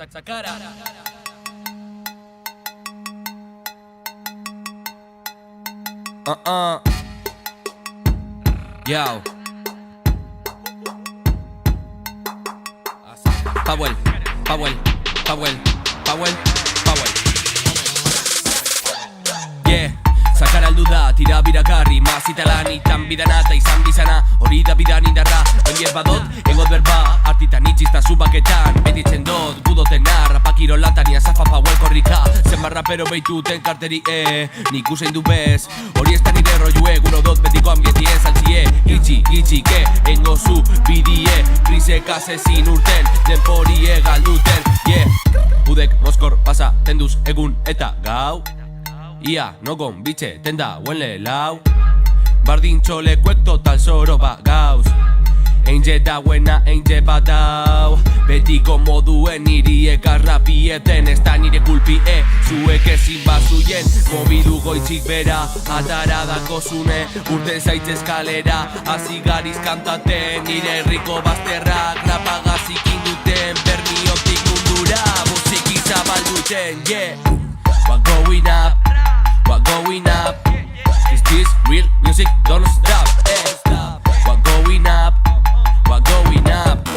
Sacara. Yo. Powell. Yeah. Sakara aldu da, tira birakarri mazita lanitan bidanata izan bizana hori da bidan indarra. Oie badot, egot berba, artitan itxizta zubaketan betitzen dot, gudoten rapakiro latania zafa Powell korrika. Zenbar rapero behituten karteri, nik usein du bez hori ez da nire rollue, guro dot betiko ambientien saltzie. Itxi, ke, engo zu bidie, krisek asezin urten, denporie galduten. Yeah, udek mozkor pasa tenduz egun eta gau. Ia, nogon bitxe, tenda, huenle lau. Bardin txolekuek total zoro ba gauz. Einge dauena, einge badau. Betiko moduen iriek arrapieten. Ez da nire kulpi, zuek ezin bazuien. Mobidu goitzik bera, atara dako zune. Urten zaitzez kalera, hasi gariz kantaten. Nire herriko bazterrak, rapagazik induten. Berniotik mundura, musiki zabalduten, yeah. What going up? What going up? Is this real music? Don't stop, What going up? What going up?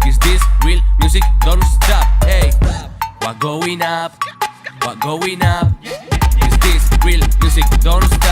Is this real music? Don't stop, hey. What going up? What going up? Is this real music? Don't stop.